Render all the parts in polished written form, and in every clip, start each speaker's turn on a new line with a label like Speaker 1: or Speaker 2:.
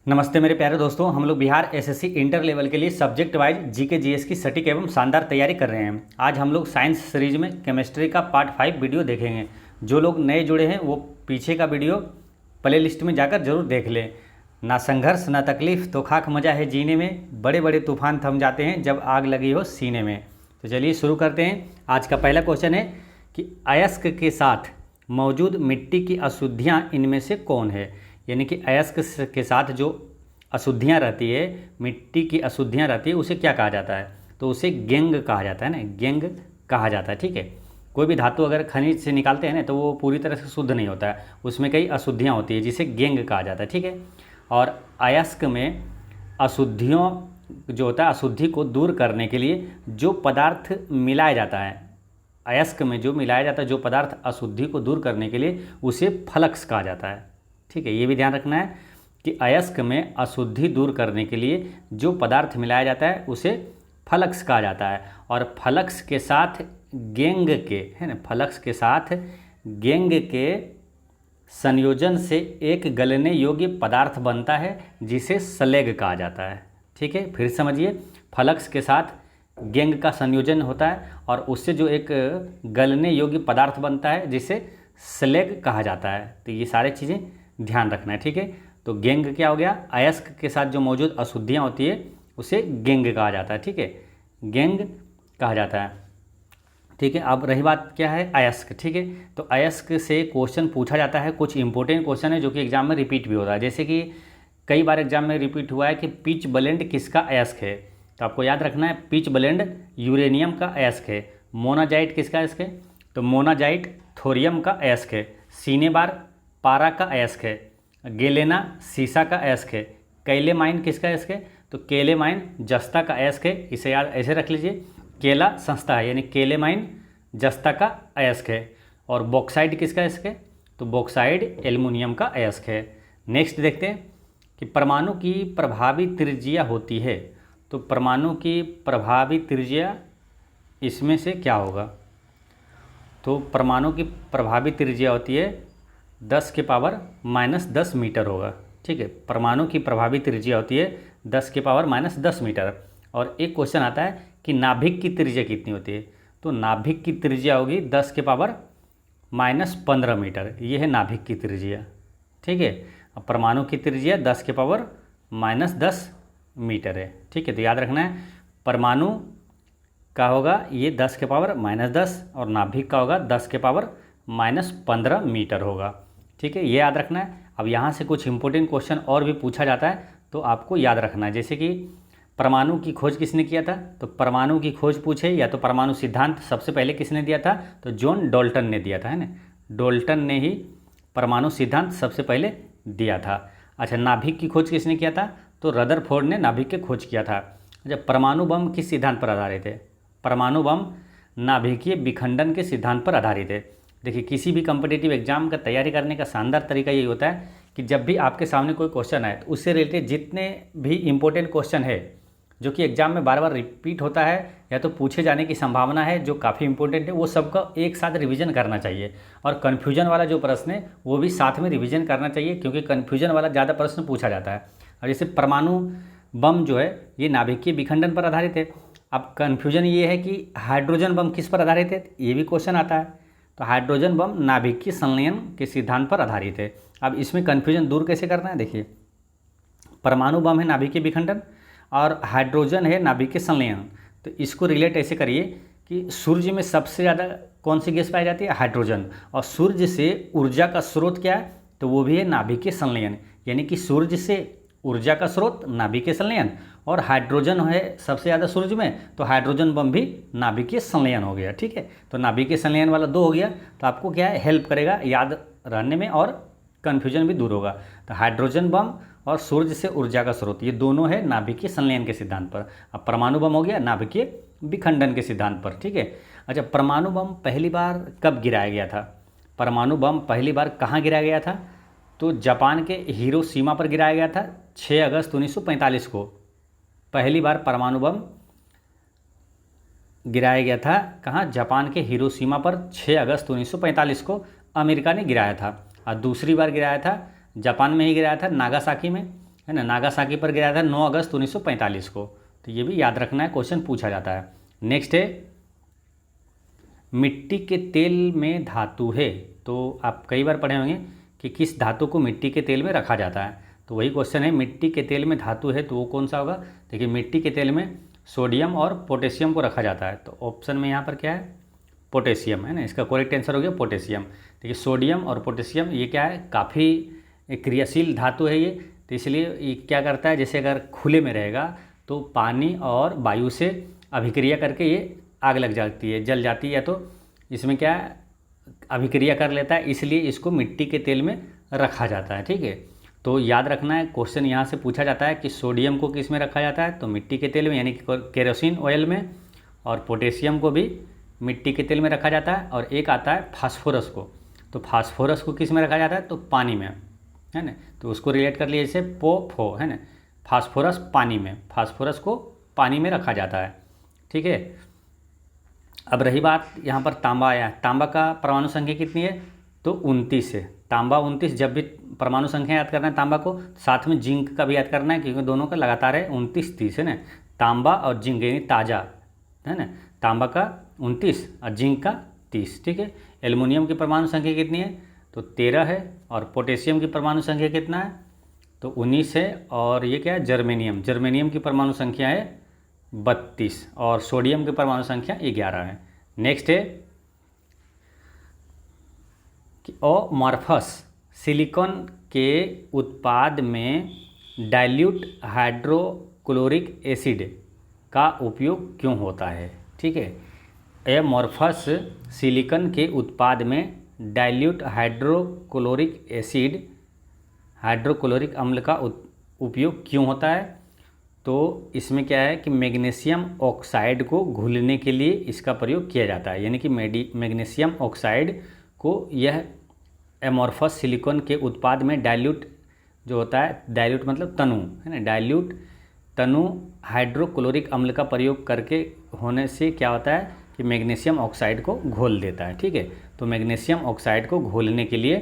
Speaker 1: नमस्ते मेरे प्यारे दोस्तों, हम लोग बिहार एसएससी इंटर लेवल के लिए सब्जेक्ट वाइज जीके जीएस की सटीक एवं शानदार तैयारी कर रहे हैं। आज हम लोग साइंस सीरीज में केमिस्ट्री का पार्ट 5 वीडियो देखेंगे। जो लोग नए जुड़े हैं वो पीछे का वीडियो प्ले लिस्ट में जाकर जरूर देख लें। ना संघर्ष ना तकलीफ तो खाक मजा है जीने में, बड़े बड़े तूफान थम जाते हैं जब आग लगी हो सीने में। तो चलिए शुरू करते हैं। आज का पहला क्वेश्चन है कि अयस्क के साथ मौजूद मिट्टी की अशुद्धियाँ इनमें से कौन है। यानी कि अयस्क के साथ जो अशुद्धियाँ रहती है, मिट्टी की अशुद्धियाँ रहती है, उसे क्या कहा जाता है? तो उसे गेंग कहा जाता है ना, गेंग कहा जाता है। ठीक है, कोई भी धातु अगर खनिज से निकालते हैं ना तो वो पूरी तरह से शुद्ध नहीं होता है, उसमें कई अशुद्धियाँ होती है जिसे गेंग कहा जाता है। ठीक है, और अयस्क में अशुद्धियों जो होता है, अशुद्धि को दूर करने के लिए जो पदार्थ मिलाया जाता है, अयस्क में जो मिलाया जाता है जो पदार्थ अशुद्धि को दूर करने के लिए, उसे फ्लक्स कहा जाता है। ठीक है, ये भी ध्यान रखना है कि अयस्क में अशुद्धि दूर करने के लिए जो पदार्थ मिलाया जाता है उसे फ्लक्स कहा जाता है। और फ्लक्स के साथ गेंग के, है ना, फ्लक्स के साथ गेंग के संयोजन से एक गलने योग्य पदार्थ बनता है जिसे स्लैग कहा जाता है। ठीक है, फिर समझिए, फ्लक्स के साथ गेंग का संयोजन होता है और उससे जो एक गलने योग्य पदार्थ बनता है जिसे स्लैग कहा जाता है। तो ये सारी चीज़ें ध्यान रखना है। ठीक है, तो गेंग क्या हो गया? अयस्क के साथ जो मौजूद अशुद्धियाँ होती है उसे गेंग कहा जाता है। ठीक है, गेंग कहा जाता है। ठीक है, अब रही बात क्या है अयस्क। ठीक है, तो अयस्क से क्वेश्चन पूछा जाता है, कुछ इंपॉर्टेंट क्वेश्चन है जो कि एग्जाम में रिपीट भी हो रहा है। जैसे कि कई बार एग्जाम में रिपीट हुआ है कि पिच ब्लेंड किसका अयस्क है। तो आपको याद रखना है, पिच ब्लेंड यूरेनियम का अयस्क है। मोनाजाइट किसका अयस्क है? तो मोनाजाइट थोरियम का अयस्क है। सीनेबार पारा का अयस्क है। गेलेना सीसा का अयस्क है। कैलेमाइन किसका अयस्क है? तो केलेमाइन जस्ता का अयस्क है। इसे याद ऐसे रख लीजिए, केला संस्था है, यानी केलेमाइन जस्ता का अयस्क है। और बॉक्साइड किसका अयस्क है? तो बॉक्साइड एल्युमिनियम का अयस्क है। नेक्स्ट देखते हैं कि परमाणु की प्रभावी त्रिज्या होती है। तो परमाणु की प्रभावी त्रिज्या इसमें से क्या होगा? तो परमाणु की प्रभावी त्रिज्या होती है 10⁻⁻10 मीटर होगा। ठीक है, परमाणु की प्रभावी त्रिज्या होती है 10⁻⁻10 मीटर। और एक क्वेश्चन आता है कि नाभिक की त्रिज्या कितनी होती है। तो नाभिक की त्रिज्या होगी 10⁻⁻15 मीटर। ये है नाभिक की त्रिज्या। ठीक है, अब परमाणु की त्रिज्या 10⁻⁻10 मीटर है। ठीक है, तो याद रखना है, परमाणु का होगा ये 10⁻⁻10 और नाभिक का होगा 10⁻⁻15 मीटर होगा। ठीक है, ये याद रखना है। अब यहाँ से कुछ इंपॉर्टेंट क्वेश्चन और भी पूछा जाता है तो आपको याद रखना है। जैसे कि परमाणु की खोज किसने किया था? तो परमाणु की खोज पूछे या तो परमाणु सिद्धांत सबसे पहले किसने दिया था? तो जॉन डाल्टन ने दिया था, है ना। डाल्टन ने ही परमाणु सिद्धांत सबसे पहले दिया था। अच्छा, नाभिक की खोज किसने किया था? तो रदरफोर्ड ने नाभिक की खोज किया था। अच्छा, परमाणु बम किस सिद्धांत पर आधारित है? परमाणु बम नाभिकीय विखंडन के सिद्धांत पर आधारित है। देखिए, किसी भी कॉम्पिटिटिव एग्जाम का तैयारी करने का शानदार तरीका यही होता है कि जब भी आपके सामने कोई क्वेश्चन आए तो उससे रिलेटेड जितने भी इंपॉर्टेंट क्वेश्चन है जो कि एग्जाम में बार बार रिपीट होता है या तो पूछे जाने की संभावना है, जो काफ़ी इंपॉर्टेंट है, वो सबका एक साथ रिवीजन करना चाहिए। और कन्फ्यूजन वाला जो प्रश्न है वो भी साथ में रिवीजन करना चाहिए, क्योंकि कन्फ्यूजन वाला ज़्यादा प्रश्न पूछा जाता है। और जैसे परमाणु बम जो है ये नाभिकीय विखंडन पर आधारित है। अब कन्फ्यूजन ये है कि हाइड्रोजन बम किस पर आधारित है, ये भी क्वेश्चन आता है। तो हाइड्रोजन बम नाभिकीय संलयन के सिद्धांत पर आधारित है। अब इसमें कन्फ्यूजन दूर कैसे करना है? देखिए, परमाणु बम है नाभिकीय विखंडन और हाइड्रोजन है नाभिकीय संलयन। तो इसको रिलेट ऐसे करिए कि सूर्य में सबसे ज़्यादा कौन सी गैस पाई जाती है? हाइड्रोजन। और सूर्य से ऊर्जा का स्रोत क्या है? तो वो भी है नाभिकीय संलयन। यानी कि सूर्य से ऊर्जा का स्रोत नाभिकीय संलयन, और हाइड्रोजन है सबसे ज़्यादा सूर्य में, तो हाइड्रोजन बम भी नाभिकीय संलयन हो गया। ठीक है, तो नाभिकीय संलयन वाला 2 हो गया। तो आपको क्या है, हेल्प करेगा याद रहने में और कन्फ्यूजन भी दूर होगा। तो हाइड्रोजन बम और सूर्य से ऊर्जा का स्रोत, ये दोनों है नाभिकीय संलयन के सिद्धांत पर। अब परमाणु बम हो गया नाभिकीय विखंडन के सिद्धांत पर। ठीक है, अच्छा, परमाणु बम पहली बार कब गिराया गया था? परमाणु बम पहली बार कहाँ गिराया गया था? तो जापान के हिरोशिमा पर गिराया गया था 6 अगस्त 1945 को। पहली बार परमाणु बम गिराया गया था कहाँ? जापान के हिरोशिमा पर 6 अगस्त 1945 को अमेरिका ने गिराया था। और दूसरी बार गिराया था जापान में ही गिराया था, नागासाकी में है ना, नागासाकी पर गिरा था 9 अगस्त 1945 को। तो ये भी याद रखना है, क्वेश्चन पूछा जाता है। नेक्स्ट है मिट्टी के तेल में धातु है। तो आप कई बार पढ़े होंगे कि किस धातु को मिट्टी के तेल में रखा जाता है। तो वही क्वेश्चन है, मिट्टी के तेल में धातु है तो वो कौन सा होगा। देखिए मिट्टी के तेल में सोडियम और पोटेशियम को रखा जाता है। तो ऑप्शन में यहाँ पर क्या है, पोटेशियम है ना, इसका करेक्ट आंसर हो गया पोटेशियम। देखिए सोडियम और पोटेशियम ये क्या है, काफ़ी क्रियाशील धातु है ये। तो इसलिए ये क्या करता है, जैसे अगर खुले में रहेगा तो पानी और वायु से अभिक्रिया करके ये आग लग जाती है, जल जाती है। तो इसमें क्या है, अभिक्रिया कर लेता है, इसलिए इसको मिट्टी के तेल में रखा जाता है। ठीक है, तो याद रखना है, क्वेश्चन यहाँ से पूछा जाता है कि सोडियम को किस में रखा जाता है, तो मिट्टी के तेल में यानी कि केरोसिन ऑयल में, और पोटेशियम को भी मिट्टी के तेल में रखा जाता है। और एक आता है फास्फोरस को, तो फास्फोरस को किस में रखा जाता है, तो पानी में, है ना। तो उसको रिलेट कर लिए जैसे फो है ना, फास्फोरस पानी में, फास्फोरस को पानी में रखा जाता है। ठीक है, अब रही बात यहाँ पर तांबा आया। तांबा का परमाणु संख्या कितनी है, तो 29 है। तांबा 29, जब भी परमाणु संख्या याद करना है तांबा को, साथ में जिंक का भी याद करना है, क्योंकि दोनों का लगातार है 29-30 है ना। तांबा और जिंक यानी ताज़ा है ना, तांबा का 29 और जिंक का 30। ठीक है, एल्युमिनियम की परमाणु संख्या कितनी है, तो 13 है। और पोटेशियम की परमाणु संख्या कितना है, तो 19 है। और ये क्या है, जर्मेनियम, जर्मेनियम की परमाणु संख्या है 32 और सोडियम की परमाणु संख्या 11 है। नेक्स्ट है कि अमॉर्फस सिलिकॉन के उत्पाद में डाइल्यूट हाइड्रोक्लोरिक एसिड का उपयोग क्यों होता है। ठीक है, अमॉर्फस सिलिकॉन के उत्पाद में डाइल्यूट हाइड्रोक्लोरिक एसिड, हाइड्रोक्लोरिक अम्ल का उपयोग क्यों होता है। तो इसमें क्या है कि मैग्नीशियम ऑक्साइड को घुलने के लिए इसका प्रयोग किया जाता है, यानी कि मैग्नीशियम ऑक्साइड को यह एमॉर्फस सिलिकॉन के उत्पाद में डाइल्यूट जो होता है, डाइल्यूट मतलब तनु है ना, डाइल्यूट तनु हाइड्रोक्लोरिक अम्ल का प्रयोग करके होने से क्या होता है कि मैग्नीशियम ऑक्साइड को घोल देता है। ठीक है, तो मैग्नीशियम ऑक्साइड को घोलने के लिए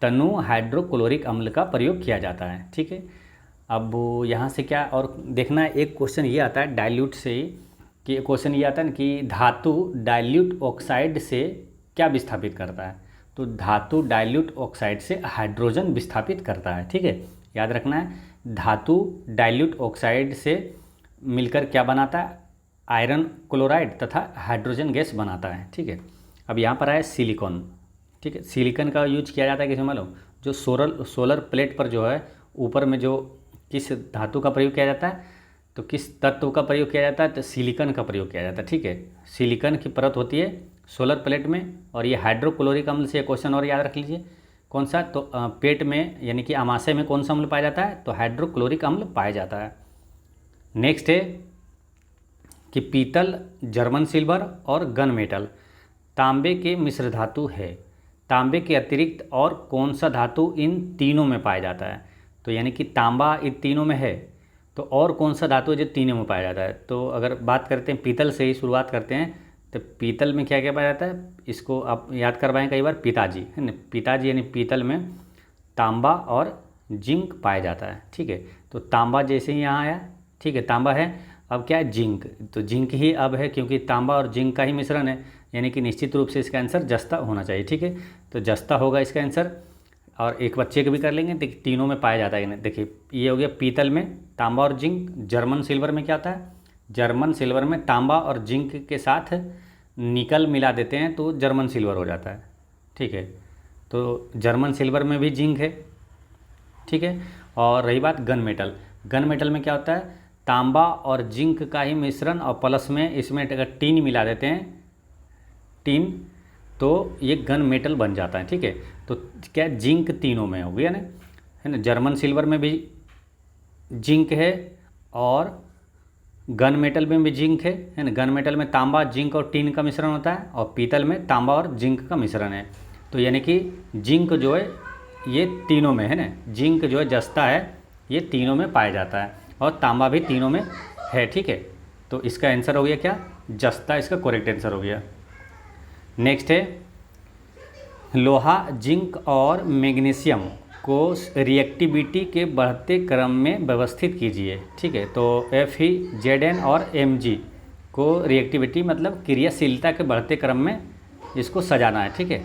Speaker 1: तनु हाइड्रोक्लोरिक अम्ल का प्रयोग किया जाता है। ठीक है, अब यहाँ से क्या और देखना है, एक क्वेश्चन ये आता है डाइल्यूट से कि क्वेश्चन ये आता है कि धातु डाइल्यूट ऑक्साइड से क्या विस्थापित करता है। तो धातु डाइल्यूट ऑक्साइड से हाइड्रोजन विस्थापित करता है। ठीक है, याद रखना है, धातु डाइल्यूट ऑक्साइड से मिलकर क्या बनाता है, आयरन क्लोराइड तथा हाइड्रोजन गैस बनाता है। ठीक है, अब यहाँ पर आया सिलिकॉन। ठीक है, सिलिकॉन का यूज किया जाता है किस में मालूम, जो सोलर प्लेट पर जो है ऊपर में जो किस धातु का प्रयोग किया जाता है, तो किस तत्व का प्रयोग किया जाता है, तो सिलिकॉन का प्रयोग किया जाता है। ठीक है, सिलिकॉन की परत होती है सोलर प्लेट में, और ये हाइड्रोक्लोरिक अम्ल से क्वेश्चन और याद रख लीजिए कौन सा, तो पेट में यानी कि आमाशय में कौन सा अम्ल पाया जाता है, तो हाइड्रोक्लोरिक अम्ल पाया जाता है। नेक्स्ट है कि पीतल, जर्मन सिल्वर और गन मेटल तांबे के मिश्र धातु है। तांबे के अतिरिक्त और कौन सा धातु इन तीनों में पाया जाता है। तो यानी कि तांबा इन तीनों में है, तो और कौन सा धातु है जो तीनों में पाया जाता है। तो अगर बात करते हैं पीतल से ही शुरुआत करते हैं, तो पीतल में क्या क्या पाया जाता है, इसको आप याद करवाएं कई बार, पिताजी है ना, पिताजी यानी पीतल में तांबा और जिंक पाया जाता है। ठीक है, तो तांबा जैसे ही यहाँ आया, ठीक है, तांबा है, अब क्या है जिंक, तो जिंक ही अब है क्योंकि तांबा और जिंक का ही मिश्रण है, यानी कि निश्चित रूप से इसका आंसर जस्ता होना चाहिए। ठीक है, तो जस्ता होगा इसका आंसर। और एक बच्चे के भी कर लेंगे, देखिए तीनों में पाया जाता है। देखिए ये हो गया पीतल में तांबा और जिंक। जर्मन सिल्वर में क्या होता है, जर्मन सिल्वर में तांबा और जिंक के साथ निकल मिला देते हैं तो जर्मन सिल्वर हो जाता है। ठीक है, तो जर्मन सिल्वर में भी जिंक है। ठीक है, और रही बात गन मेटल, गन मेटल में क्या होता है, तांबा और जिंक का ही मिश्रण और प्लस में इसमें अगर टीन मिला देते हैं, टीन, तो ये गन मेटल बन जाता है। ठीक है, तो क्या जिंक तीनों में हो गया ना, है ना, जर्मन सिल्वर में भी जिंक है और गन मेटल में भी जिंक है ना। गन मेटल में तांबा, जिंक और टीन का मिश्रण होता है, और पीतल में तांबा और जिंक का मिश्रण है। तो यानी कि जिंक जो है ये तीनों में है ना, जिंक जो है जस्ता है ये तीनों में पाया जाता है, और तांबा भी तीनों में है। ठीक है, तो इसका आंसर हो गया क्या, जस्ता, इसका करेक्ट आंसर हो गया। नेक्स्ट है लोहा, जिंक और मैग्नीशियम को रिएक्टिविटी के बढ़ते क्रम में व्यवस्थित कीजिए। ठीक है, तो Fe, Zn और Mg को रिएक्टिविटी मतलब क्रियाशीलता के बढ़ते क्रम में इसको सजाना है। ठीक है,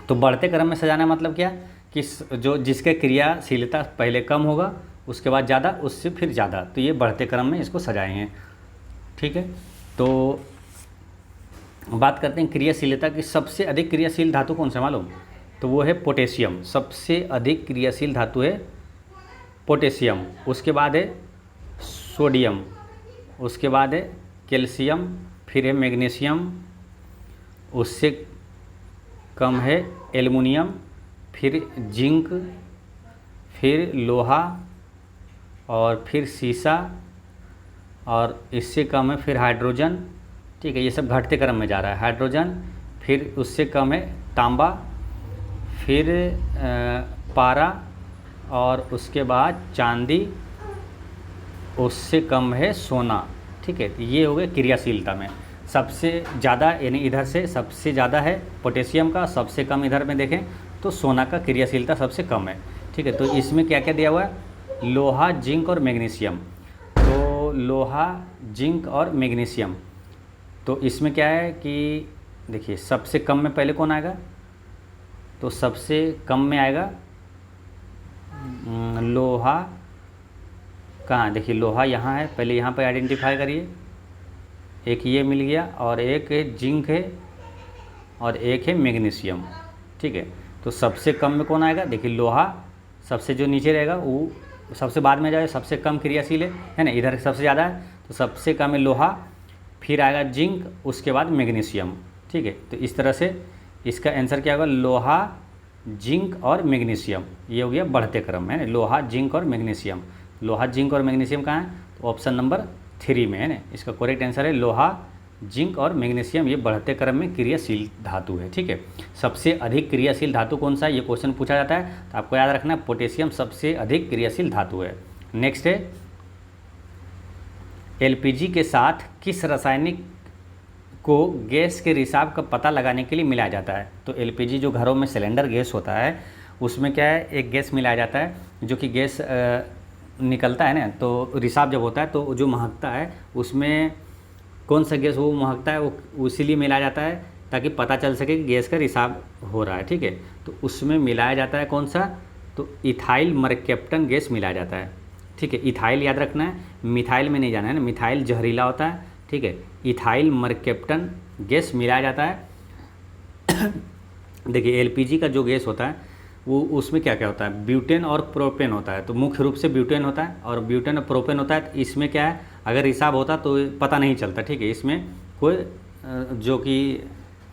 Speaker 1: तो बढ़ते क्रम में सजाना मतलब क्या कि जो जिसके क्रियाशीलता पहले कम होगा उसके बाद ज़्यादा, उससे फिर ज़्यादा, तो ये बढ़ते क्रम में इसको सजाएंगे। ठीक है, तो बात करते हैं क्रियाशीलता की। सबसे अधिक क्रियाशील धातु कौन सा मालूम? तो वो है पोटेशियम। सबसे अधिक क्रियाशील धातु है पोटेशियम। उसके बाद है सोडियम, उसके बाद है कैल्शियम, फिर है मैग्नीशियम, उससे कम है एल्युमिनियम, फिर जिंक, फिर लोहा, और फिर सीसा, और इससे कम है फिर हाइड्रोजन। ठीक है, ये सब घटते क्रम में जा रहा है। हाइड्रोजन, फिर उससे कम है तांबा, फिर पारा, और उसके बाद चांदी, उससे कम है सोना। ठीक है, ये हो गए क्रियाशीलता में। सबसे ज़्यादा यानी इधर से सबसे ज़्यादा है पोटेशियम का, सबसे कम इधर में देखें तो सोना का क्रियाशीलता सबसे कम है। ठीक है, तो इसमें क्या क्या दिया हुआ है? लोहा, जिंक और मैग्नीशियम। तो लोहा, जिंक और मैग्नीशियम, तो इसमें क्या है कि देखिए सबसे कम में पहले कौन आएगा? तो सबसे कम में आएगा लोहा। कहाँ? देखिए लोहा यहाँ है, पहले यहाँ पर आइडेंटिफाई करिए। एक ये मिल गया, और एक है जिंक है, और एक है मैग्नीशियम। ठीक है, तो सबसे कम में कौन आएगा? देखिए लोहा सबसे जो नीचे रहेगा वो सबसे बाद में जाए, सबसे कम क्रियाशील है ना, इधर सबसे ज़्यादा है, तो सबसे कम है लोहा, फिर आएगा जिंक, उसके बाद मैग्नीशियम। ठीक है, तो इस तरह से इसका आंसर क्या होगा? लोहा, जिंक और मैग्नीशियम। ये हो गया बढ़ते क्रम है ना, लोहा, जिंक और मैग्नीशियम। लोहा, जिंक और मैग्नीशियम कहाँ है? तो ऑप्शन नंबर 3 में है ना। इसका करेक्ट आंसर है लोहा, जिंक और मैग्नीशियम। ये बढ़ते क्रम में क्रियाशील धातु है। ठीक है, सबसे अधिक क्रियाशील धातु कौन सा है? ये क्वेश्चन पूछा जाता है, तो आपको याद रखना है पोटेशियम सबसे अधिक क्रियाशील धातु है। नेक्स्ट है एलपीजी के साथ किस रासायनिक को गैस के रिसाव का पता लगाने के लिए मिलाया जाता है? तो एलपीजी जो घरों में सिलेंडर गैस होता है उसमें क्या है, एक गैस मिलाया जाता है जो कि गैस निकलता है ना, तो रिसाव जब होता है तो जो महकता है उसमें कौन सा गैस वो महकता है, वो इसीलिए मिलाया जाता है ताकि पता चल सके कि गैस का रिसाव हो रहा है। ठीक है, तो उसमें मिलाया जाता है कौन सा? तो इथाइल मरकैप्टन गैस मिलाया जाता है। ठीक है, इथाइल याद रखना है, मिथाइल में नहीं जाना है ना, मिथाइल जहरीला होता है। ठीक है, इथाइल मरकैप्टन गैस मिलाया जाता है। देखिए एलपीजी का जो गैस होता है वो उसमें क्या क्या होता है? ब्यूटेन और प्रोपेन होता है। तो मुख्य रूप से ब्यूटेन होता है, और ब्यूटेन और प्रोपेन होता है। तो इसमें क्या है, अगर रिसाव होता तो पता नहीं चलता। ठीक है, इसमें कोई जो कि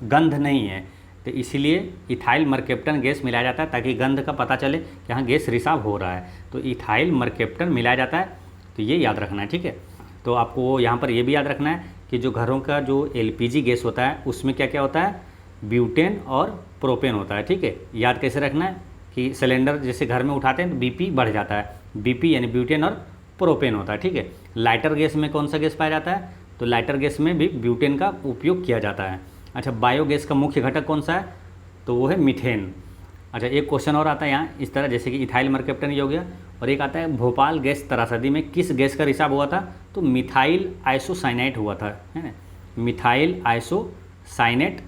Speaker 1: गंध नहीं है, तो इसीलिए इथाइल मरकैप्टन गैस मिलाया जाता है ताकि गंध का पता चले कि हाँ गैस रिसाव हो रहा है, तो इथाइल मरकैप्टन मिलाया जाता है। तो ये याद रखना है। ठीक है, तो आपको यहाँ पर ये भी याद रखना है कि जो घरों का जो एलपीजी गैस होता है उसमें क्या क्या होता है? ब्यूटेन और प्रोपेन होता है। ठीक है, याद कैसे रखना है कि सिलेंडर जैसे घर में उठाते हैं तो बीपी बढ़ जाता है, बीपी यानी ब्यूटेन और प्रोपेन होता है। ठीक है, लाइटर गैस में कौन सा गैस पाया जाता है? तो लाइटर गैस में भी ब्यूटेन का उपयोग किया जाता है। अच्छा, बायोगैस का मुख्य घटक कौन सा है? तो वो है मीथेन। अच्छा, एक क्वेश्चन और आता है यहाँ इस तरह, जैसे कि इथाइल मरकैप्टन ये हो गया, और एक आता है भोपाल गैस त्रासदी में किस गैस का रिसाव हुआ था? तो मिथाइल आइसोसाइनेट हुआ था, है ना, मिथाइल आइसोसाइनेट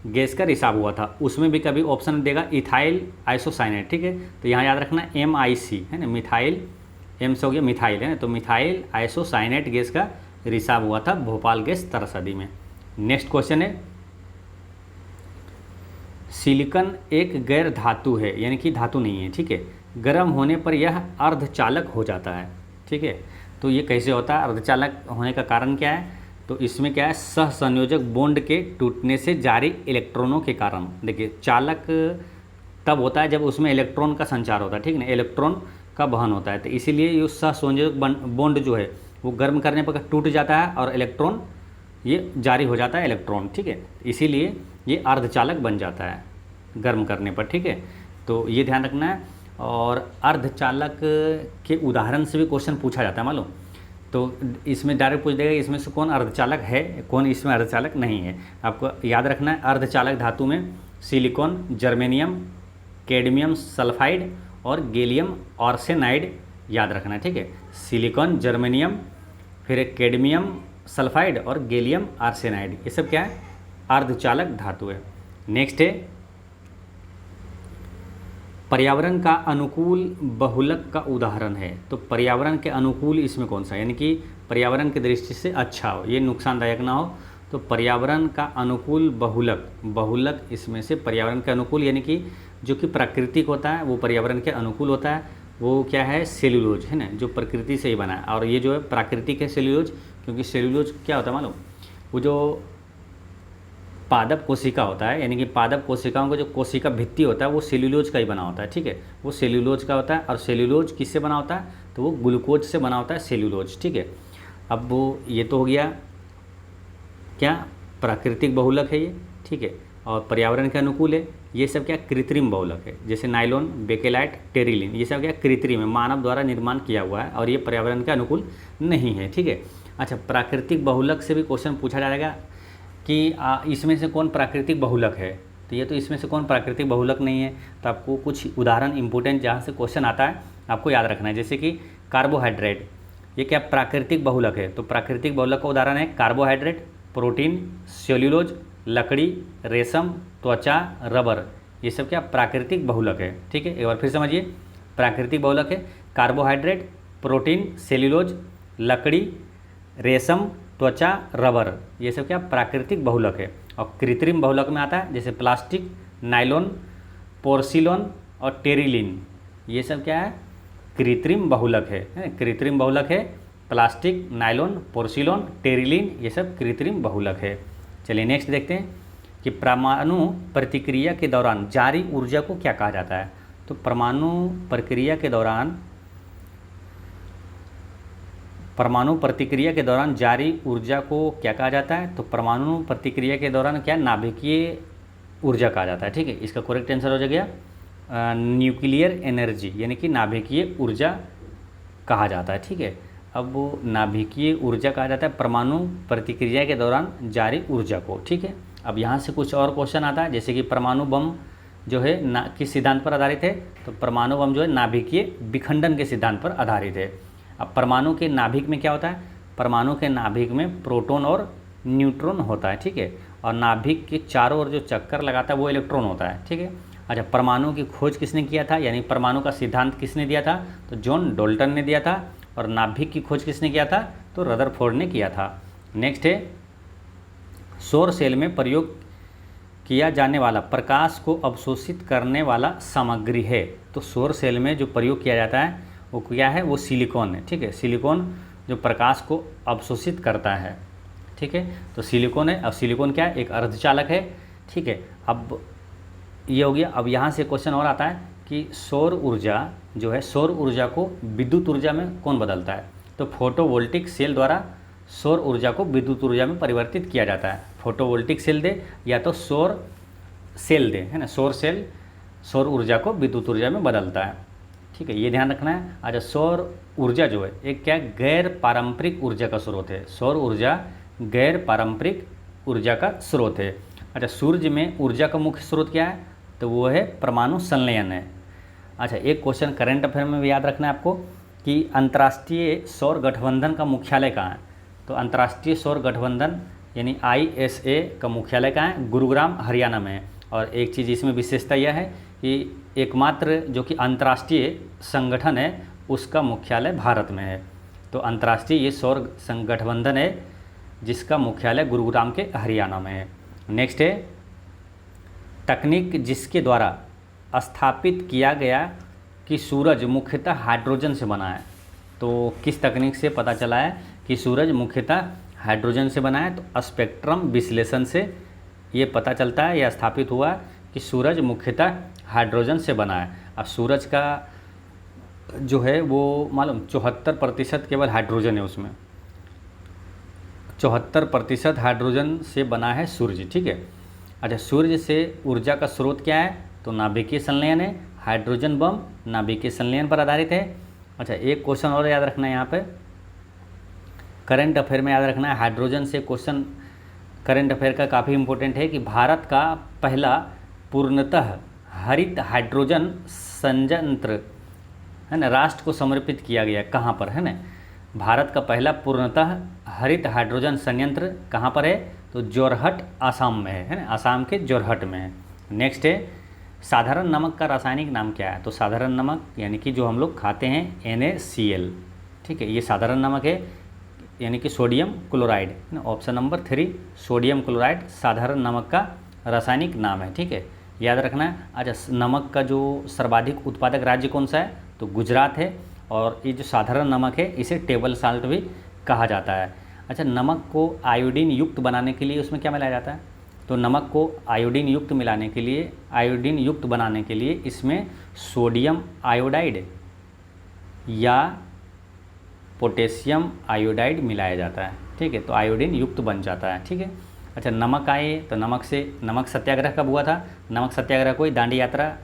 Speaker 1: गैस का रिसाव हुआ था। उसमें भी कभी ऑप्शन देगा इथाइल आइसोसाइनेट। ठीक है, तो यहाँ याद रखना MIC है ना, मिथाइल, M से हो गया मिथाइल है ना, तो मिथाइल आइसोसाइनेट गैस का रिसाव हुआ था भोपाल गैस त्रासदी में। नेक्स्ट क्वेश्चन है सिलिकॉन एक गैर धातु है, यानी कि धातु नहीं है। ठीक है, गर्म होने पर यह अर्धचालक हो जाता है। ठीक है, तो ये कैसे होता है? अर्धचालक होने का कारण क्या है? तो इसमें क्या है, सहसंयोजक बॉन्ड के टूटने से जारी इलेक्ट्रॉनों के कारण। देखिए चालक तब होता है जब उसमें इलेक्ट्रॉन का संचार होता है। ठीक है ना, इलेक्ट्रॉन का वहन होता है, तो इसीलिए ये सहसंयोजक बॉन्ड जो है वो गर्म करने पर टूट जाता है और इलेक्ट्रॉन ये जारी हो जाता है इलेक्ट्रॉन। ठीक है, इसीलिए ये अर्धचालक बन जाता है गर्म करने पर। ठीक है, तो ये ध्यान रखना है। और अर्धचालक के उदाहरण से भी क्वेश्चन पूछा जाता है मालूम, तो इसमें डायरेक्ट पूछ देगा इसमें से कौन अर्धचालक है, कौन इसमें अर्धचालक नहीं है। आपको याद रखना है अर्धचालक धातु में सिलिकॉन, जर्मेनियम, कैडमियम सल्फाइड और गैलियम आर्सेनाइड याद रखना है, ठीक है। सिलिकॉन, जर्मेनियम, फिर कैडमियम सल्फाइड और गैलियम आर्सेनाइड, ये सब क्या है, अर्धचालक धातु है। नेक्स्ट है पर्यावरण का अनुकूल बहुलक का उदाहरण है। तो पर्यावरण के अनुकूल इसमें कौन सा, यानी कि पर्यावरण की दृष्टि से अच्छा हो, ये नुकसानदायक ना हो, तो पर्यावरण का अनुकूल बहुलक, बहुलक इसमें से पर्यावरण के अनुकूल यानी कि जो कि प्राकृतिक होता है वो पर्यावरण के अनुकूल होता है, वो क्या है, सेल्यूलोज है ना, जो प्रकृति से ही बना है। और ये जो है प्राकृतिक है सेल्यूलोज, क्योंकि सेल्यूलोज क्या होता है मालूम, वो जो पादप कोशिका होता है, यानी कि पादप कोशिकाओं का जो कोशिका भित्ति होता है वो सेल्यूलोज का ही बना होता है, ठीक है, वो सेल्यूलोज का होता है। और सेल्यूलोज किससे बना होता है, तो वो ग्लूकोज से बना होता है सेल्यूलोज, ठीक है। अब वो ये तो हो गया क्या, प्राकृतिक बहुलक है ये, ठीक है। और पर्यावरण के अनुकूल है, ये सब क्या कृत्रिम बहुलक है, जैसे नाइलॉन, बेकेलाइट, टेरिलिन, ये सब क्या कृत्रिम है, मानव द्वारा निर्माण किया हुआ है और ये पर्यावरण के अनुकूल नहीं है, ठीक है। अच्छा, प्राकृतिक बहुलक से भी क्वेश्चन पूछा जाएगा कि इसमें से कौन प्राकृतिक बहुलक है, तो ये तो इसमें से कौन प्राकृतिक बहुलक नहीं है। तो आपको कुछ उदाहरण इंपॉर्टेंट जहाँ से क्वेश्चन आता है आपको याद रखना है, जैसे कि कार्बोहाइड्रेट, ये क्या प्राकृतिक बहुलक है, तो प्राकृतिक बहुलक का उदाहरण है कार्बोहाइड्रेट, प्रोटीन, सेल्यूलोज, लकड़ी, रेशम, त्वचा, रबर, ये सब क्या प्राकृतिक बहुलक है, ठीक है। एक बार फिर समझिए, प्राकृतिक बहुलक है कार्बोहाइड्रेट, प्रोटीन, सेल्यूलोज, लकड़ी, रेशम, त्वचा, रबर, ये सब क्या प्राकृतिक बहुलक है। और कृत्रिम बहुलक में आता है जैसे प्लास्टिक, नाइलॉन, पोर्सिलोन और टेरिलिन, ये सब क्या है, कृत्रिम बहुलक है। कृत्रिम बहुलक है प्लास्टिक, नाइलॉन, पोर्सिलोन, टेरिलिन, ये सब कृत्रिम बहुलक है। चलिए नेक्स्ट देखते हैं कि परमाणु प्रतिक्रिया के दौरान जारी ऊर्जा को क्या कहा जाता है। तो परमाणु प्रतिक्रिया के दौरान जारी ऊर्जा को क्या कहा जाता है, तो परमाणु प्रतिक्रिया के दौरान क्या, नाभिकीय ऊर्जा कहा जाता है, ठीक है। इसका करेक्ट आंसर हो जाएगा न्यूक्लियर एनर्जी, यानी कि नाभिकीय ऊर्जा कहा जाता है, ठीक है। अब वो नाभिकीय ऊर्जा कहा जाता है परमाणु प्रतिक्रिया के दौरान जारी ऊर्जा को, ठीक है। अब यहाँ से कुछ और क्वेश्चन आता है, जैसे कि परमाणु बम जो है किस सिद्धांत पर आधारित है, तो परमाणु बम जो है नाभिकीय विखंडन के सिद्धांत पर आधारित है। अब परमाणु के नाभिक में क्या होता है, परमाणु के नाभिक में प्रोटॉन और न्यूट्रॉन होता है, ठीक है। और नाभिक के चारों ओर जो चक्कर लगाता है वो इलेक्ट्रॉन होता है, ठीक है। अच्छा, परमाणु की खोज किसने किया था, यानी परमाणु का सिद्धांत किसने दिया था, तो जॉन डाल्टन ने दिया था। और नाभिक की खोज किसने किया था, तो रदरफोर्ड ने किया था। नेक्स्ट है सौर सेल में प्रयोग किया जाने वाला प्रकाश को अवशोषित करने वाला सामग्री है। तो सौर सेल में जो प्रयोग किया जाता है वो क्या है, वो सिलिकॉन है, ठीक है। सिलिकॉन जो प्रकाश को अवशोषित करता है, ठीक है, तो सिलिकॉन है। अब सिलिकॉन क्या है, एक अर्धचालक है, ठीक है। अब ये हो गया। अब यहाँ से क्वेश्चन और आता है कि सौर ऊर्जा जो है, सौर ऊर्जा को विद्युत ऊर्जा में कौन बदलता है, तो फोटोवोल्टिक सेल द्वारा सौर ऊर्जा को विद्युत ऊर्जा में परिवर्तित किया जाता है। फोटोवोल्टिक सेल दे या तो सौर सेल दे, है ना, सौर सेल सौर ऊर्जा को विद्युत ऊर्जा में बदलता है, ठीक है, ये ध्यान रखना है। अच्छा, सौर ऊर्जा जो है एक क्या गैर पारंपरिक ऊर्जा का स्रोत है, सौर ऊर्जा गैर पारंपरिक ऊर्जा का स्रोत है। अच्छा, सूर्य में ऊर्जा का मुख्य स्रोत क्या है, तो वो है परमाणु संलयन है। अच्छा, एक क्वेश्चन करंट अफेयर में भी याद रखना है आपको कि अंतर्राष्ट्रीय सौर गठबंधन का मुख्यालय कहाँ है, तो अंतर्राष्ट्रीय सौर गठबंधन यानी ISA का मुख्यालय कहाँ है, गुरुग्राम हरियाणा में है। और एक चीज़ इसमें विशेषता यह है कि एकमात्र जो कि अंतर्राष्ट्रीय संगठन है उसका मुख्यालय भारत में है। तो अंतर्राष्ट्रीय ये सौर गठबंधन है जिसका मुख्यालय गुरुग्राम के हरियाणा में है। नेक्स्ट है तकनीक जिसके द्वारा स्थापित किया गया कि सूरज मुख्यतः हाइड्रोजन से बना है। तो किस तकनीक से पता चला है कि सूरज मुख्यतः हाइड्रोजन से बना है, तो स्पेक्ट्रम विश्लेषण से ये पता चलता है या स्थापित हुआ कि सूरज मुख्यतः हाइड्रोजन से बना है। अब सूरज का जो है वो मालूम 74% केवल हाइड्रोजन है, उसमें 74% हाइड्रोजन से बना है सूर्य, ठीक है। अच्छा, सूर्य से ऊर्जा का स्रोत क्या है, तो नाभिकीय संलयन है, हाइड्रोजन बम नाभिकीय संलयन पर आधारित है। अच्छा, एक क्वेश्चन और याद रखना है यहाँ पे, करंट अफेयर में याद रखना है, हाइड्रोजन से क्वेश्चन करंट अफेयर का काफ़ी इंपॉर्टेंट है कि भारत का पहला पूर्णतः हरित हाइड्रोजन संयंत्र है ना राष्ट्र को समर्पित किया गया, कहाँ पर है ना, भारत का पहला पूर्णतः हरित हाइड्रोजन संयंत्र कहाँ पर है, तो जोरहट आसाम में है ना, आसाम के जोरहट में है। नेक्स्ट है साधारण नमक का रासायनिक नाम क्या है, तो साधारण नमक यानी कि जो हम लोग खाते हैं NaCl, ठीक है, ये साधारण नमक है यानी कि sodium chloride, option number 3 sodium chloride साधारण नमक का रासायनिक नाम है, ठीक है, याद रखना है। अच्छा, नमक का जो सर्वाधिक उत्पादक राज्य कौन सा है, तो गुजरात है, और ये जो साधारण नमक है इसे टेबल साल्ट भी कहा जाता है। अच्छा, नमक को आयोडीन युक्त बनाने के लिए उसमें क्या मिलाया जाता है, तो नमक को आयोडीन युक्त बनाने के लिए इसमें सोडियम आयोडाइड या पोटेशियम आयोडाइड मिलाया जाता है, ठीक है, तो आयोडीन युक्त बन जाता है, ठीक है। अच्छा, नमक आए तो नमक सत्याग्रह कब हुआ था, नमक सत्याग्रह को ही दांडी यात्रा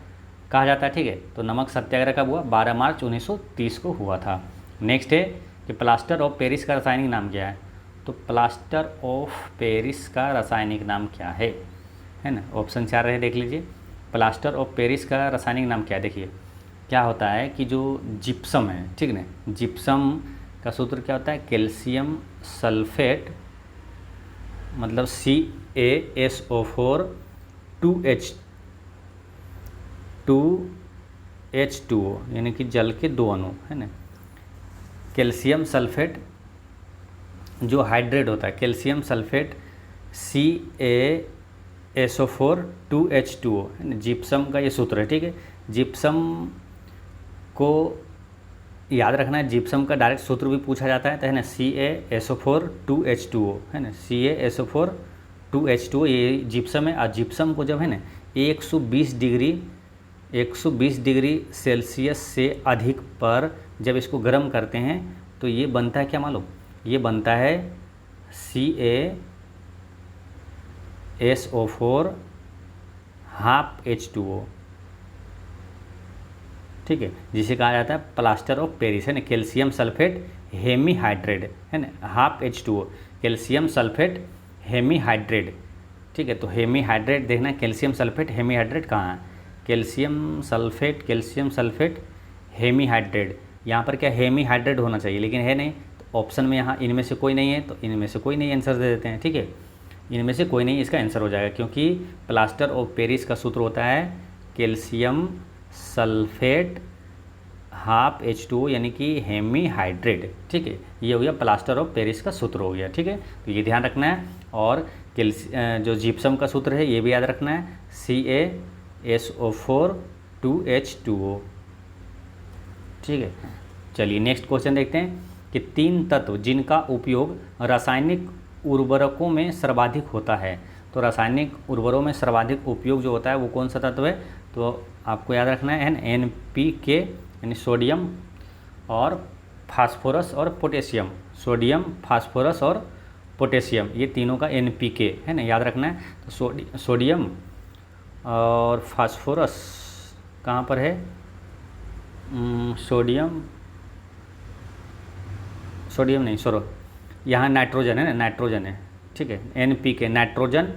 Speaker 1: कहा जाता है, ठीक है, तो नमक सत्याग्रह कब हुआ, 12 मार्च 1930 को हुआ था। नेक्स्ट है कि प्लास्टर ऑफ पेरिस का रासायनिक नाम क्या है, तो प्लास्टर ऑफ पेरिस का रासायनिक नाम क्या है ना, ऑप्शन 4 रहे, देख लीजिए। प्लास्टर ऑफ पेरिस का रासायनिक नाम क्या है, देखिए क्या होता है कि जो जिप्सम है, ठीक है ना, जिप्सम का सूत्र क्या होता है, कैल्शियम सल्फेट, मतलब CaSO4 2H2O यानी कि जल के 2 अणु है ना। कैल्शियम सल्फेट जो हाइड्रेट होता है, कैल्शियम सल्फेट CaSO4 2H2O है ना, जिप्सम का ये सूत्र है, ठीक है। जिप्सम को याद रखना है, जिप्सम का डायरेक्ट सूत्र भी पूछा जाता है, तो है ना CaSO4 2H2O है ना, CaSO4 2H2O ये जिप्सम है। और जिप्सम को जब है ना 120 डिग्री सेल्सियस से अधिक पर जब इसको गर्म करते हैं तो ये बनता है क्या मालूम, ये बनता है CaSO4 हाफ H2O, ठीक है, जिसे कहा जाता है प्लास्टर ऑफ पेरिस है ना, कैल्शियम सल्फेट हेमीहाइड्रेट है ना, half H2O calcium sulphate hemihydrate, ठीक है। तो हेमीहाइड्रेट देखना, कैल्शियम सल्फेट हेमीहाइड्रेट कहाँ है, कैल्शियम सल्फेट हेमीहाइड्रेट, यहाँ पर क्या हेमीहाइड्रेट होना चाहिए लेकिन है नहीं, तो ऑप्शन में यहाँ इनमें से कोई नहीं है, तो इनमें से कोई नहीं आंसर दे देते हैं, ठीक है, इनमें से कोई नहीं इसका आंसर हो जाएगा, क्योंकि प्लास्टर ऑफ पेरिस का सूत्र होता है कैल्शियम सल्फेट हाफ H2O यानी कि हेमीहाइड्रेट, ठीक है, ये हो गया प्लास्टर ऑफ पेरिस का सूत्र हो गया, ठीक है, तो ये ध्यान रखना है। और जो जिप्सम का सूत्र है ये भी याद रखना है, CaSO4 2H2O, ठीक है। चलिए नेक्स्ट क्वेश्चन देखते हैं कि 3 तत्व जिनका उपयोग रासायनिक उर्वरकों में सर्वाधिक होता है, तो रासायनिक उर्वरकों में सर्वाधिक उपयोग जो होता है वो कौन सा तत्व है, तो आपको याद रखना है NPK यानी सोडियम और फास्फोरस और पोटेशियम, सोडियम फास्फोरस और पोटेशियम, ये तीनों का NPK है ना, याद रखना है। तो सोडियम और फास्फोरस कहाँ पर है, सोडियम नहीं सॉरी, यहाँ नाइट्रोजन है ना, नाइट्रोजन है, ठीक है, NPK नाइट्रोजन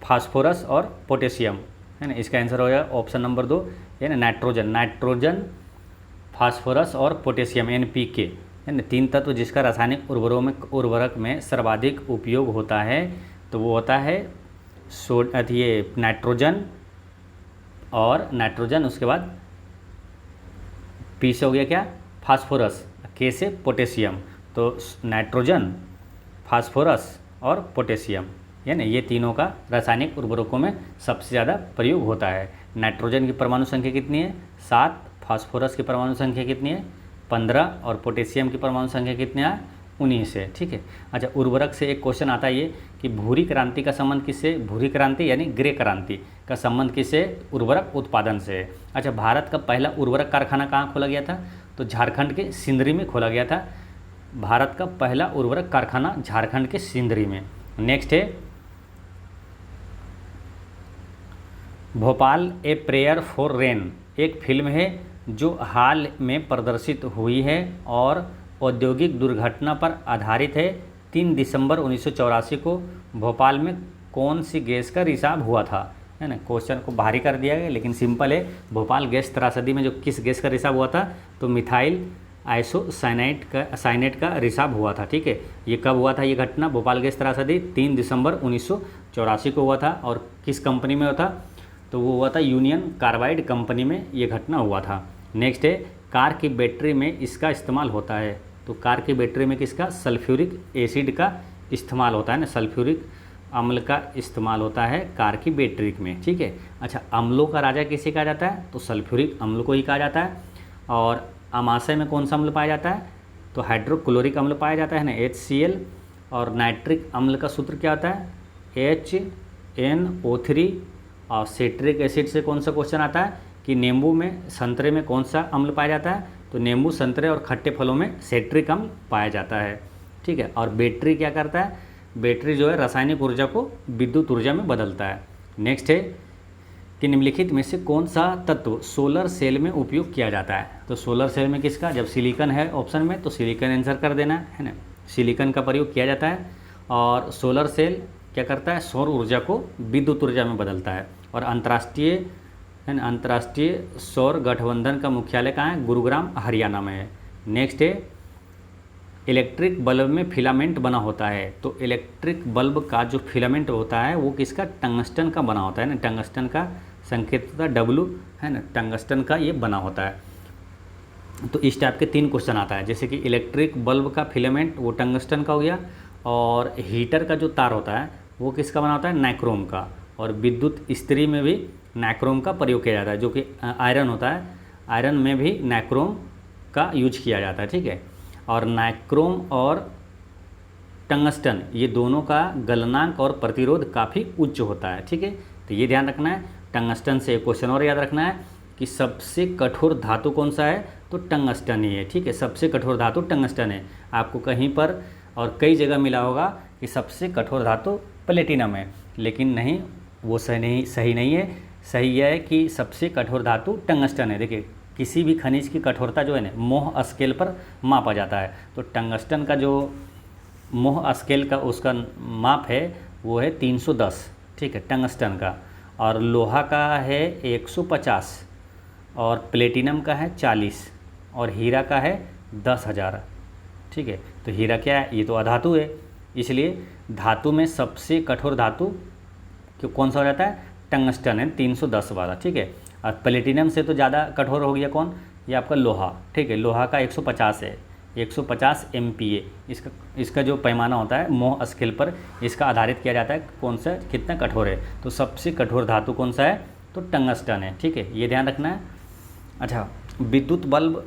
Speaker 1: फास्फोरस और पोटेशियम है ना, इसका आंसर हो जाएगा ऑप्शन नंबर 2 है ना, नाइट्रोजन फास्फोरस और पोटेशियम NPK है ना, 3 तत्व जिसका रासायनिक उर्वरक में सर्वाधिक उपयोग होता है, तो वो होता है ये नाइट्रोजन, और नाइट्रोजन उसके बाद P से हो गया क्या, फास्फोरस, K से पोटेशियम, तो नाइट्रोजन फास्फोरस और पोटेशियम है ना, ये तीनों का रासायनिक उर्वरकों में सबसे ज़्यादा प्रयोग होता है। नाइट्रोजन की परमाणु संख्या कितनी है, 7, फास्फोरस की परमाणु संख्या कितनी है, 15, और पोटेशियम की परमाणु संख्या कितनी है, 19 है, ठीक है। अच्छा, उर्वरक से एक क्वेश्चन आता है ये कि भूरी क्रांति का संबंध किससे, भूरी क्रांति यानी ग्रे क्रांति का संबंध किससे, उर्वरक उत्पादन से। अच्छा, भारत का पहला उर्वरक कारखाना कहाँ खोला गया था, तो झारखंड के सिंदरी में खोला गया था, भारत का पहला उर्वरक कारखाना झारखंड के सिंदरी में। नेक्स्ट है Bhopal a prayer for rain, एक फिल्म है जो हाल में प्रदर्शित हुई है और औद्योगिक दुर्घटना पर आधारित है। 3 दिसंबर 1984 को भोपाल में कौन सी गैस का रिसाव हुआ था, है ना। क्वेश्चन को भारी कर दिया गया लेकिन सिंपल है। भोपाल गैस त्रासदी में जो किस गैस का रिसाव हुआ था, तो मिथाइल साइनेट का रिसाव हुआ था, ठीक है। ये कब हुआ था ये घटना, भोपाल गैस त्रासदी 3 दिसंबर 1984 को हुआ था। और किस कंपनी में हुआ था, तो वो हुआ था यूनियन कार्बाइड कंपनी में ये घटना हुआ था। नेक्स्ट है, कार की बैटरी में इसका इस्तेमाल होता है, तो कार की बैटरी में किसका, सल्फ्यूरिक एसिड का इस्तेमाल होता है ना, सल्फ्यूरिक अम्ल का इस्तेमाल होता है कार की बैटरी में, ठीक है। अच्छा, अम्लों का राजा किसे कहा जाता है, तो सल्फ्यूरिक अम्ल को ही कहा जाता है। और अमाशय में कौन सा अम्ल पाया जाता है, तो हाइड्रोक्लोरिक अम्ल पाया जाता है ना, HCl। और नाइट्रिक अम्ल का सूत्र क्या होता है, HNO3। और सिट्रिक एसिड से कौन सा क्वेश्चन आता है कि नींबू में, संतरे में कौन सा अम्ल पाया जाता है, तो नींबू, संतरे और खट्टे फलों में सिट्रिक अम्ल पाया जाता है, ठीक है। और बैटरी क्या करता है, बैटरी जो है रासायनिक ऊर्जा को विद्युत ऊर्जा में बदलता है। नेक्स्ट है कि निम्नलिखित में से कौन सा तत्व सोलर सेल में उपयोग किया जाता है, तो सोलर सेल में किसका, जब सिलिकॉन है ऑप्शन में तो सिलिकॉन आंसर कर देना है ना, सिलिकॉन का प्रयोग किया जाता है। और सोलर सेल क्या करता है, सौर ऊर्जा को विद्युत ऊर्जा में बदलता है। और अंतर्राष्ट्रीय है ना, अंतर्राष्ट्रीय सौर गठबंधन का मुख्यालय कहाँ है, गुरुग्राम हरियाणा में है। नेक्स्ट है, इलेक्ट्रिक बल्ब में फिलामेंट बना होता है, तो इलेक्ट्रिक बल्ब का जो फिलामेंट होता है वो किसका, टंगस्टन का बना होता है ना, टंगस्टन का संकेत होता है W, है ना, टंगस्टन का ये बना होता है। तो इस टाइप के 3 क्वेश्चन आता है, जैसे कि इलेक्ट्रिक बल्ब का फिलामेंट वो टंगस्टन का हो गया, और हीटर का जो तार होता है वो किसका बना होता है, नाइक्रोम का। और विद्युत इस्त्री में भी नाइक्रोम का प्रयोग किया जाता है, जो कि आयरन होता है, आयरन में भी नाइक्रोम का यूज किया जाता है, ठीक है। और नाइक्रोम और टंगस्टन ये दोनों का गलनांक और प्रतिरोध काफ़ी उच्च होता है, ठीक है। तो ये ध्यान रखना है। टंगस्टन से एक क्वेश्चन और याद रखना है कि सबसे कठोर धातु कौन सा है, तो टंगस्टन ही है, ठीक है। सबसे कठोर धातु टंगस्टन है। आपको कहीं पर और कई जगह मिला होगा कि सबसे कठोर धातु प्लेटिनम है, लेकिन नहीं, वो सही नहीं है। सही यह है कि सबसे कठोर धातु टंगस्टन है। देखिए, किसी भी खनिज की कठोरता जो है ना मोह स्केल पर मापा जाता है, तो टंगस्टन का जो मोह स्केल का उसका माप है वो है 310, ठीक है, टंगस्टन का। और लोहा का है 150, और प्लेटिनम का है 40, और हीरा का है 10,000, ठीक है। तो हीरा क्या है, ये तो अधातु है, इसलिए धातु में सबसे कठोर धातु कौन सा हो जाता है, टंगस्टन है 310 वाला, ठीक है। और प्लेटिनम से तो ज़्यादा कठोर हो गया कौन, ये आपका लोहा, ठीक है। लोहा का 150 है, 150 MPa इसका जो पैमाना होता है मोह स्केल पर इसका आधारित किया जाता है कौन सा कितना कठोर है। तो सबसे कठोर धातु कौन सा है, तो टंगस्टन है, ठीक है, ये ध्यान रखना है। अच्छा, विद्युत बल्ब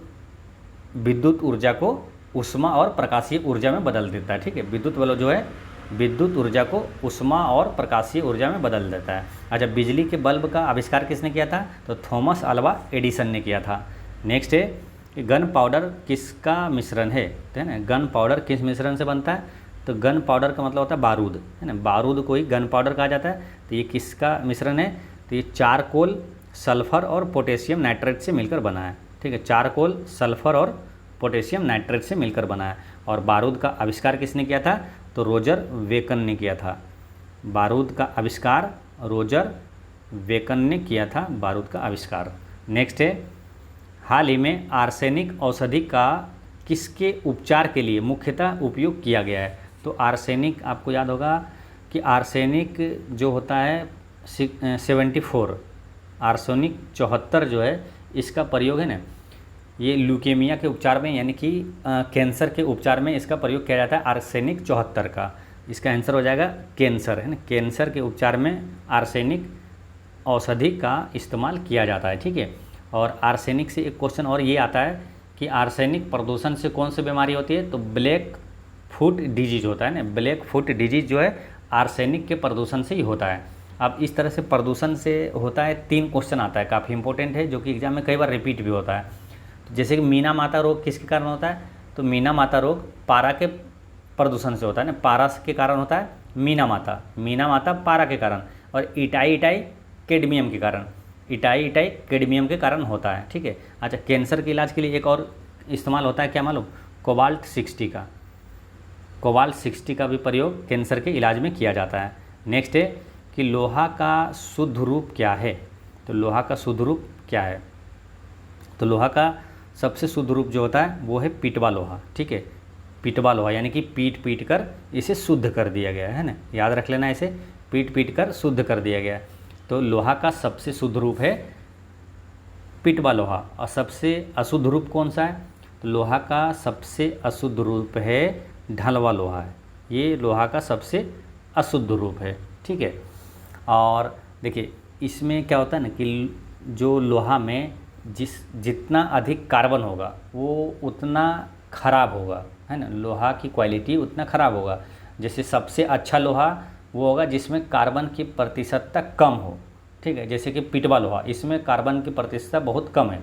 Speaker 1: विद्युत ऊर्जा को ऊष्मा और प्रकाशीय ऊर्जा में बदल देता है, ठीक है। विद्युत बल्ब जो है विद्युत ऊर्जा को ऊष्मा और प्रकाशीय ऊर्जा में बदल देता है। अच्छा, बिजली के बल्ब का आविष्कार किसने किया था, तो थॉमस अल्वा एडिसन ने किया था। नेक्स्ट है, गन पाउडर किसका मिश्रण है, तो है ना, गन पाउडर किस मिश्रण से बनता है, तो गन पाउडर का मतलब होता है बारूद, है ना, बारूद को ही गन पाउडर कहा जाता है। तो ये किसका मिश्रण है, तो ये चारकोल, सल्फर और पोटेशियम नाइट्रेट से मिलकर बना है, ठीक है। चारकोल, सल्फर और पोटेशियम नाइट्रेट से मिलकर बना है। और बारूद का आविष्कार किसने किया था, तो रोजर वेकन ने किया था। बारूद का आविष्कार रोजर वेकन ने किया था, बारूद का आविष्कार। नेक्स्ट है, हाल ही में आर्सेनिक औषधि का किसके उपचार के लिए मुख्यतः उपयोग किया गया है, तो आर्सेनिक आपको याद होगा कि आर्सेनिक जो होता है 74, आर्सेनिक 74 जो है इसका प्रयोग है ना, ये ल्यूकेमिया के उपचार में यानी कि कैंसर के उपचार में इसका प्रयोग किया जाता है आर्सेनिक 74 का। इसका आंसर हो जाएगा कैंसर, है ना, कैंसर के उपचार में आर्सेनिक औषधि का इस्तेमाल किया जाता है, ठीक है। और आर्सेनिक से एक क्वेश्चन और ये आता है कि आर्सेनिक प्रदूषण से कौन सी बीमारी होती है, तो ब्लैक फुट डिजीज होता है ना, ब्लैक फुट डिजीज जो है आर्सेनिक के प्रदूषण से ही होता है। अब इस तरह से प्रदूषण से होता है 3 क्वेश्चन आता है, काफ़ी इंपॉर्टेंट है, जो कि एग्जाम में कई बार रिपीट भी होता है। जैसे कि मीना माता रोग किसके कारण होता है, तो मीना माता रोग पारा के प्रदूषण से होता है ना, पारा के कारण होता है मीना माता पारा के कारण, और इटाई कैडमियम के कारण, इटाई कैडमियम के कारण होता है, ठीक है। अच्छा, कैंसर के इलाज के लिए एक और इस्तेमाल होता है, क्या मालूम, कोबाल्ट 60 का, कोबाल्ट 60 का भी प्रयोग कैंसर के इलाज में किया जाता है। नेक्स्ट है कि लोहा का शुद्ध रूप क्या है। तो लोहा का शुद्ध रूप क्या है, तो लोहा का सबसे शुद्ध रूप जो होता है वो है पिटवा लोहा। ठीक है, पिटवा लोहा यानी कि पीट पीट कर इसे शुद्ध कर दिया गया है ना, याद रख लेना, इसे पीट पीट कर शुद्ध कर दिया गया। तो लोहा का सबसे शुद्ध रूप है पिटवा लोहा। और सबसे अशुद्ध रूप कौन सा है, तो लोहा का सबसे अशुद्ध रूप है ढलवा लोहा है। ये लोहा का सबसे अशुद्ध रूप है। ठीक है, और देखिए इसमें क्या होता है ना कि जो लोहा में जितना अधिक कार्बन होगा वो उतना ख़राब होगा, है ना, लोहा की क्वालिटी उतना ख़राब होगा। जैसे सबसे अच्छा लोहा वो होगा जिसमें कार्बन की प्रतिशतता कम हो। ठीक है, जैसे कि पिटवा लोहा, इसमें कार्बन की प्रतिशतता बहुत कम है।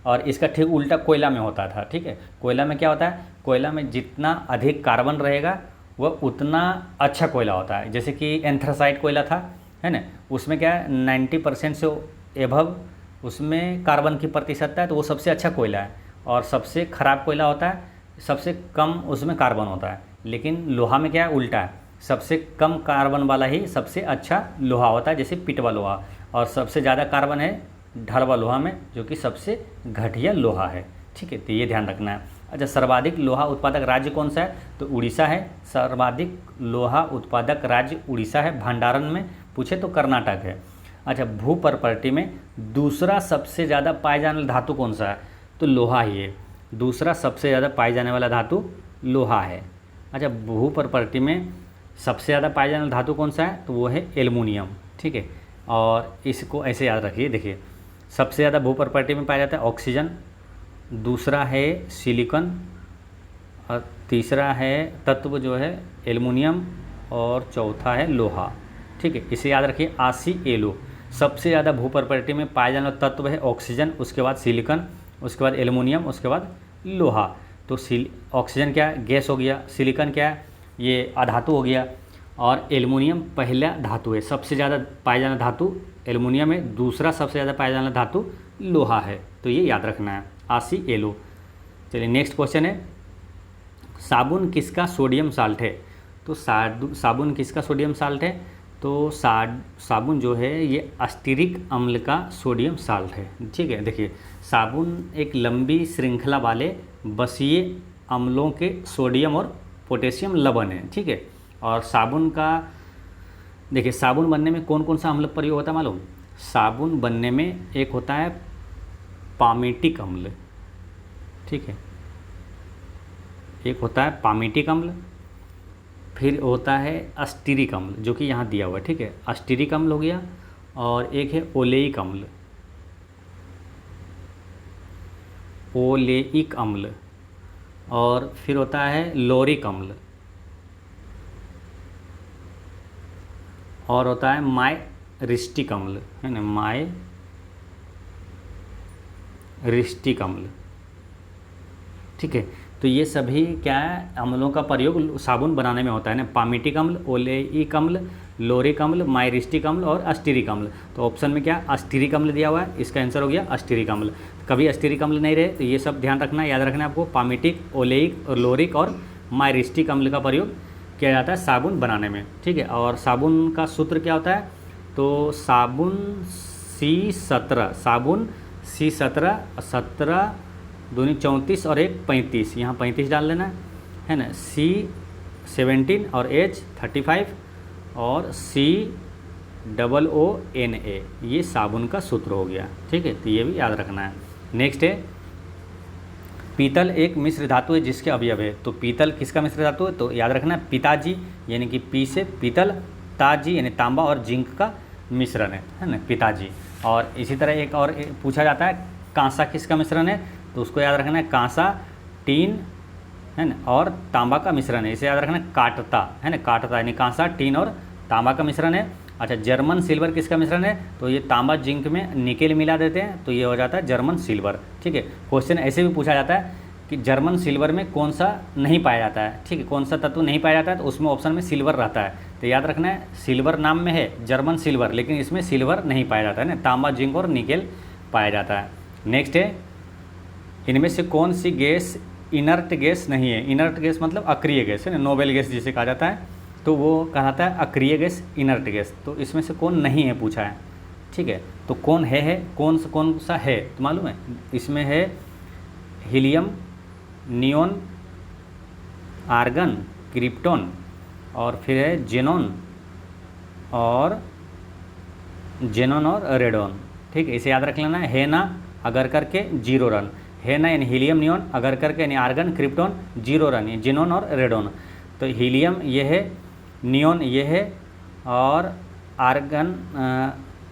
Speaker 1: और इसका ठीक उल्टा कोयला में होता था। ठीक है, कोयला में क्या होता है, कोयला में जितना अधिक कार्बन रहेगा वह उतना अच्छा कोयला होता है। जैसे कि एंथ्रासाइट कोयला था, है ना, उसमें क्या है 90% से एभव उसमें कार्बन की प्रतिशतता है, तो वो सबसे अच्छा कोयला है। और सबसे ख़राब कोयला होता है, सबसे कम उसमें कार्बन होता है। लेकिन लोहा में क्या है, उल्टा है, सबसे कम कार्बन वाला ही सबसे अच्छा लोहा होता है, जैसे पिटवा लोहा। और सबसे ज़्यादा कार्बन है ढलवा लोहा में, जो कि सबसे घटिया लोहा है। ठीक है, तो ये ध्यान रखना है। अच्छा, सर्वाधिक लोहा उत्पादक राज्य कौन सा है, तो उड़ीसा है। सर्वाधिक लोहा उत्पादक राज्य उड़ीसा है। भंडारण में पूछे तो कर्नाटक है। अच्छा, भू प्रॉपर्टी में दूसरा सबसे ज़्यादा पाए जाने वाला धातु कौन सा है, तो लोहा ही है। दूसरा सबसे ज़्यादा पाए जाने वाला धातु लोहा है। अच्छा, भू प्रॉपर्टी में सबसे ज़्यादा पाए जाने वाला धातु कौन सा है, तो वो है एल्युमिनियम। ठीक है, और इसको ऐसे याद रखिए। देखिए सबसे ज़्यादा भू प्रॉपर्टी में पाया जाता है ऑक्सीजन, दूसरा है सिलिकॉन, और तीसरा है तत्व जो है एल्युमिनियम, और चौथा है लोहा। ठीक है, इसे याद रखिए ACLO। सबसे ज़्यादा भू प्रॉपर्टी में पाया जाने वाला तत्व है ऑक्सीजन, उसके बाद सिलिकॉन, उसके बाद एल्युमिनियम, उसके बाद लोहा। तो ऑक्सीजन क्या है, गैस हो गया, सिलिकॉन क्या है, ये अधातु हो गया, और एल्युमिनियम पहला धातु है। सबसे ज़्यादा पाया जाना धातु एल्युमिनियम है, दूसरा सबसे ज़्यादा पाया जाना धातु लोहा है। तो ये याद रखना है ACLO। चलिए नेक्स्ट क्वेश्चन है, साबुन किसका सोडियम साल्ट है, तो साबुन किसका सोडियम साल्ट है, तो साबुन जो है ये अस्टीरिक अम्ल का सोडियम साल्ट है। ठीक है, देखिए साबुन एक लंबी श्रृंखला वाले बसीय अम्लों के सोडियम और पोटेशियम लवण है। ठीक है, और साबुन का देखिए साबुन बनने में कौन कौन सा अम्ल प्रयोग होता है मालूम, साबुन बनने में एक होता है पामेटिक अम्ल। ठीक है, एक होता है पामेटिक अम्ल, फिर होता है अस्टीरिक अम्ल जो कि यहाँ दिया हुआ है। ठीक है, अस्टीरिक अम्ल हो गया, और एक है ओलेइक अम्ल, ओलेइक अम्ल, और फिर होता है लोरिक अम्ल, और होता है मायरिस्टिक अम्ल, है ना, मायरिस्टिक अम्ल। ठीक है, तो ये सभी क्या है अम्लों का प्रयोग साबुन बनाने में होता है ना, पामेटिक अम्ल, ओलेइक अम्ल, लोरिक अम्ल, मायरिस्टिक अम्ल और अस्टीरिक अम्ल। तो ऑप्शन में क्या अस्टीरिक अम्ल दिया हुआ है, इसका आंसर हो गया अस्टीरिक अम्ल। कभी अस्टीरिक अम्ल नहीं रहे तो ये सब ध्यान रखना, याद रखना है आपको, पामेटिक, ओलेइक और लोरिक और मायरिस्टिक अम्ल का प्रयोग किया जाता है साबुन बनाने में। ठीक है, और साबुन का सूत्र क्या होता है, तो साबुन C17, साबुन C17, 17 दूनी 34 और 1 35, यहाँ 35 डाल लेना है ना, C17 और H 35 और COONA, ये साबुन का सूत्र हो गया। ठीक है, तो ये भी याद रखना है। नेक्स्ट है, पीतल एक मिश्र धातु है जिसके अवयव है, तो पीतल किसका मिश्र धातु है, तो याद रखना पिताजी, यानी कि पी से पीतल, ताजी यानी तांबा और जिंक का मिश्रण है ना, पिताजी। और इसी तरह एक और पूछा जाता है कांसा किसका मिश्रण है, तो उसको याद रखना है कांसा, टीन, है ना, और तांबा का मिश्रण है, इसे याद रखना काटता, है ना, काटता यानी कांसा, टीन और तांबा का मिश्रण है। अच्छा, जर्मन सिल्वर किसका मिश्रण है, तो ये तांबा जिंक में निकेल मिला देते हैं, तो ये हो जाता है जर्मन सिल्वर। ठीक है, क्वेश्चन ऐसे भी पूछा जाता है कि जर्मन सिल्वर में कौन सा नहीं पाया जाता है। ठीक है, कौन सा तत्व नहीं पाया जाता है, तो उसमें ऑप्शन में सिल्वर रहता है। तो याद रखना है सिल्वर नाम में है जर्मन सिल्वर, लेकिन इसमें सिल्वर नहीं पाया जाता है ना, तांबा, जिंक और निकेल पाया जाता है। नेक्स्ट है, इनमें से कौन सी गैस इनर्ट गैस नहीं है, इनर्ट गैस मतलब अक्रिय गैस है ना, नोबेल गैस जिसे कहा जाता है, तो वो कहलाता है अक्रिय गैस, इनर्ट गैस। तो इसमें से कौन नहीं है पूछा है, ठीक है। तो कौन है कौन सा है तो मालूम है, इसमें है हीलियम, नियोन, आर्गन, क्रिप्टॉन और फिर है जेनॉन और रेडॉन, ठीक है। इसे याद रख लेना है ना अगर करके 0 रन, है ना यानी हीलियम नियोन, अगर करके यानी आर्गन क्रिप्टॉन 0 रन, ये जेनॉन और रेडॉन। तो हीलियम ये है, नियोन ये है और आर्गन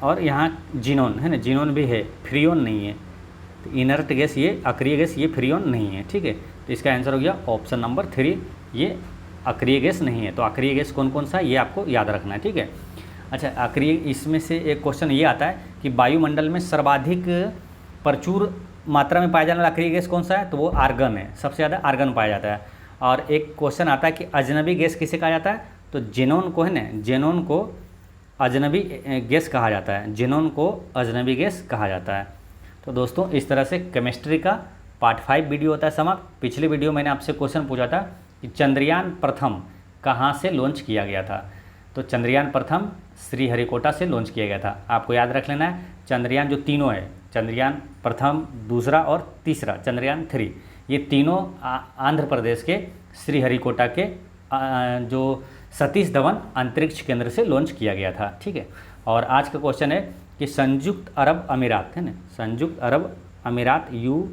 Speaker 1: और यहाँ जीनोन है ना, जीनोन भी है, फ्रियोन नहीं है। तो इनर्ट गैस ये अक्रिय गैस, ये फ्रियोन नहीं है, ठीक है। तो इसका आंसर हो गया ऑप्शन नंबर 3, ये अक्रिय गैस नहीं है। तो अक्रिय गैस कौन कौन सा ये आपको याद रखना है, ठीक है। अच्छा, अक्रिय इसमें से एक क्वेश्चन ये आता है कि वायुमंडल में सर्वाधिक प्रचुर मात्रा में पाया जाने वाला अक्रिय गैस कौन सा है, तो वो आर्गन है, सबसे ज़्यादा आर्गन पाया जाता है। और एक क्वेश्चन आता है कि अजनबी गैस किसे कहा जाता है, तो जेनोन को है ना, जेनोन को अजनबी गैस कहा जाता है, जेनोन को अजनबी गैस कहा जाता है। तो दोस्तों इस तरह से केमिस्ट्री का पार्ट 5 वीडियो होता है समाप्त। पिछले वीडियो मैंने आपसे क्वेश्चन पूछा था कि चंद्रयान प्रथम कहाँ से लॉन्च किया गया था, तो चंद्रयान प्रथम श्रीहरिकोटा से लॉन्च किया गया था। आपको याद रख लेना है, चंद्रयान जो तीनों है, चंद्रयान प्रथम, दूसरा और तीसरा चंद्रयान 3, ये तीनों आंध्र प्रदेश के श्रीहरिकोटा के जो सतीश धवन अंतरिक्ष केंद्र से लॉन्च किया गया था, ठीक है। और आज का क्वेश्चन है कि संयुक्त अरब अमीरात है ना, संयुक्त अरब अमीरात UAE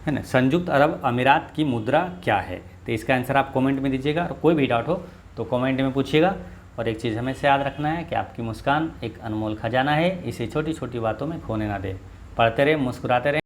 Speaker 1: है ना, संयुक्त अरब अमीरात की मुद्रा क्या है। तो इसका आंसर आप कमेंट में दीजिएगा और कोई भी डाउट हो तो कमेंट में पूछिएगा। और एक चीज़ हमें से याद रखना है कि आपकी मुस्कान एक अनमोल खजाना है, इसे छोटी छोटी बातों में खोने ना दे। पढ़ते रहे, मुस्कुराते रहे।